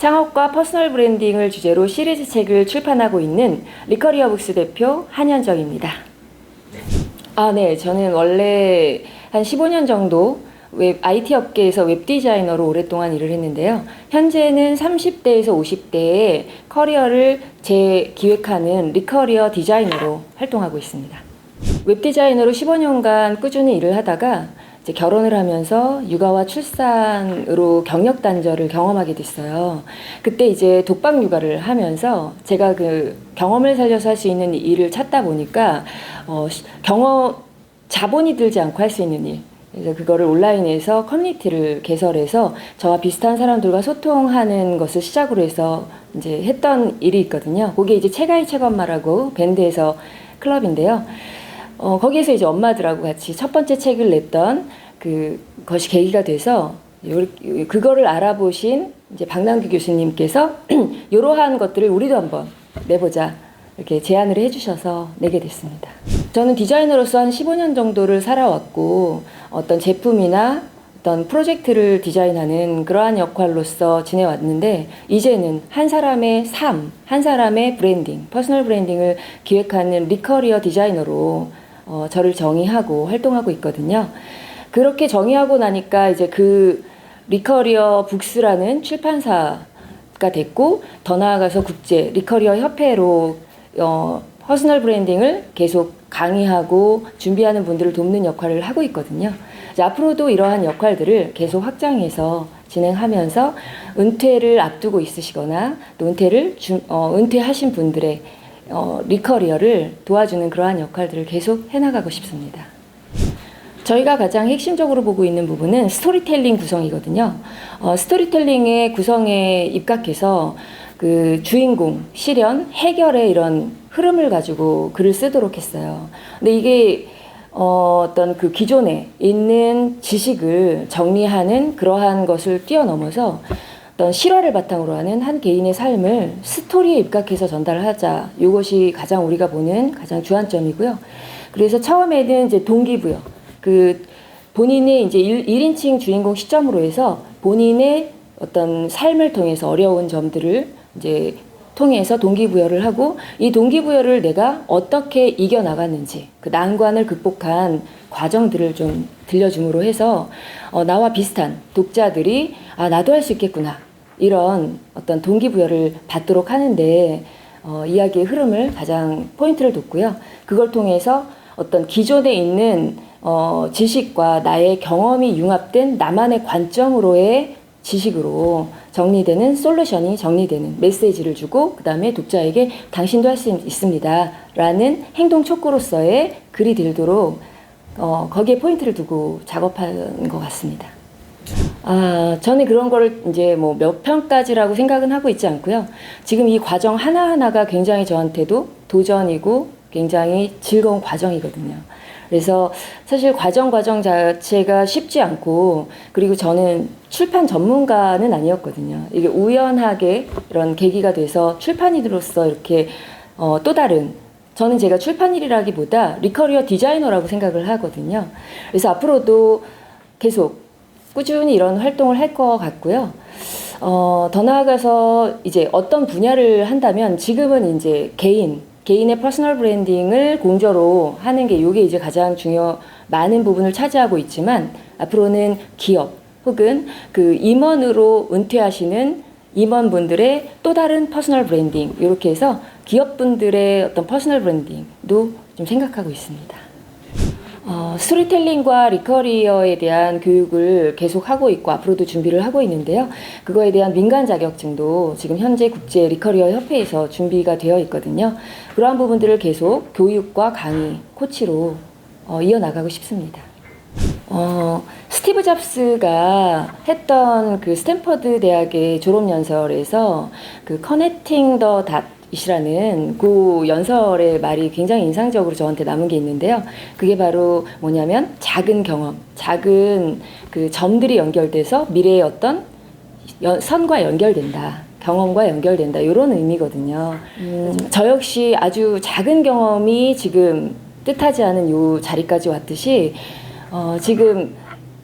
창업과 퍼스널 브랜딩을 주제로 시리즈 책을 출판하고 있는 리커리어 북스 대표 한현정입니다. 네. 저는 원래 한 15년 정도 IT 업계에서 웹 디자이너로 오랫동안 일을 했는데요. 현재는 30대에서 50대의 커리어를 재기획하는 리커리어 디자이너로 활동하고 있습니다. 웹 디자이너로 15년간 꾸준히 일을 하다가 이제 결혼을 하면서 육아와 출산으로 경력 단절을 경험하게 됐어요. 그때 이제 독박 육아를 하면서 제가 그 경험을 살려서 할 수 있는 일을 찾다 보니까 자본이 들지 않고 할 수 있는 일. 그래서 그거를 온라인에서 커뮤니티를 개설해서 저와 비슷한 사람들과 소통하는 것을 시작으로 해서 이제 했던 일이 있거든요. 그게 이제 체가이 체검마라고 밴드에서 클럽인데요. 거기에서 이제 엄마들하고 같이 첫 번째 책을 냈던 그것이 계기가 돼서 그거를 알아보신 이제 박남규 교수님께서 이러한 것들을 우리도 한번 내보자 이렇게 제안을 해주셔서 내게 됐습니다. 저는 디자이너로서 한 15년 정도를 살아왔고 어떤 제품이나 어떤 프로젝트를 디자인하는 그러한 역할로서 지내왔는데 이제는 한 사람의 삶, 한 사람의 브랜딩, 퍼스널 브랜딩을 기획하는 리커리어 디자이너로 저를 정의하고 활동하고 있거든요. 그렇게 정의하고 나니까 이제 그 리커리어 북스라는 출판사가 됐고 더 나아가서 국제 리커리어 협회로 퍼스널 브랜딩을 계속 강의하고 준비하는 분들을 돕는 역할을 하고 있거든요. 이제 앞으로도 이러한 역할들을 계속 확장해서 진행하면서 은퇴를 앞두고 있으시거나 또 은퇴하신 분들의 리커리어를 도와주는 그러한 역할들을 계속 해나가고 싶습니다. 저희가 가장 핵심적으로 보고 있는 부분은 스토리텔링 구성이거든요. 스토리텔링의 구성에 입각해서 그 주인공, 실현, 해결의 이런 흐름을 가지고 글을 쓰도록 했어요. 근데 이게 어떤 그 기존에 있는 지식을 정리하는 그러한 것을 뛰어넘어서 어떤 실화를 바탕으로 하는 한 개인의 삶을 스토리에 입각해서 전달하자. 이것이 가장 우리가 보는 가장 주안점이고요. 그래서 처음에는 이제 동기부여, 본인의 이제 1인칭 주인공 시점으로 해서 본인의 어떤 삶을 통해서 어려운 점들을 이제 통해서 동기부여를 하고 이 동기부여를 내가 어떻게 이겨나갔는지 그 난관을 극복한 과정들을 좀 들려줌으로 해서 나와 비슷한 독자들이 나도 할 수 있겠구나 이런 어떤 동기부여를 받도록 하는데 이야기의 흐름을 가장 포인트를 뒀고요. 그걸 통해서 어떤 기존에 있는 지식과 나의 경험이 융합된 나만의 관점으로의 지식으로 정리되는 솔루션이 정리되는 메시지를 주고 그 다음에 독자에게 당신도 할 수 있습니다 라는 행동 촉구로서의 글이 들도록 거기에 포인트를 두고 작업한 것 같습니다. 저는 그런 거를 이제 뭐 몇 편까지라고 생각은 하고 있지 않고요. 지금 이 과정 하나하나가 굉장히 저한테도 도전이고 굉장히 즐거운 과정이거든요. 그래서 사실 과정 자체가 쉽지 않고 그리고 저는 출판 전문가는 아니었거든요. 이게 우연하게 이런 계기가 돼서 출판인으로서 이렇게 또 다른 저는 제가 출판인이라기보다 리커리어 디자이너라고 생각을 하거든요. 그래서 앞으로도 계속 꾸준히 이런 활동을 할 것 같고요. 더 나아가서 이제 어떤 분야를 한다면 지금은 이제 개인의 퍼스널 브랜딩을 공저로 하는 게 이게 이제 가장 많은 부분을 차지하고 있지만 앞으로는 기업 혹은 그 임원으로 은퇴하시는 임원분들의 또 다른 퍼스널 브랜딩 이렇게 해서 기업분들의 어떤 퍼스널 브랜딩도 좀 생각하고 있습니다. 스토리텔링과 리커리어에 대한 교육을 계속 하고 있고 앞으로도 준비를 하고 있는데요. 그거에 대한 민간 자격증도 지금 현재 국제 리커리어 협회에서 준비가 되어 있거든요. 그러한 부분들을 계속 교육과 강의, 코치로 이어나가고 싶습니다. 스티브 잡스가 했던 그 스탠퍼드 대학의 졸업연설에서 그 커넥팅 더 닷이라는 그 연설의 말이 굉장히 인상적으로 저한테 남은 게 있는데요. 그게 바로 뭐냐면 작은 경험, 작은 그 점들이 연결돼서 미래의 어떤 선과 연결된다. 경험과 연결된다. 이런 의미거든요. 저 역시 아주 작은 경험이 지금 뜻하지 않은 요 자리까지 왔듯이 지금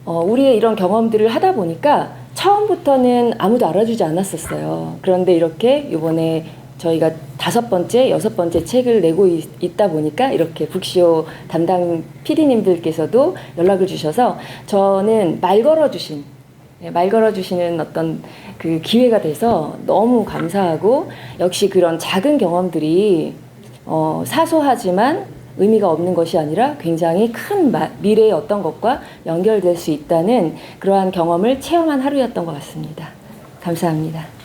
우리의 이런 경험들을 하다 보니까 처음부터는 아무도 알아주지 않았었어요. 그런데 이렇게 이번에 저희가 5번째, 6번째 책을 내고 있다 보니까 이렇게 북시오 담당 PD님들께서도 연락을 주셔서 저는 말 걸어주시는 어떤 그 기회가 돼서 너무 감사하고, 역시 그런 작은 경험들이 사소하지만 의미가 없는 것이 아니라 굉장히 큰 미래의 어떤 것과 연결될 수 있다는 그러한 경험을 체험한 하루였던 것 같습니다. 감사합니다.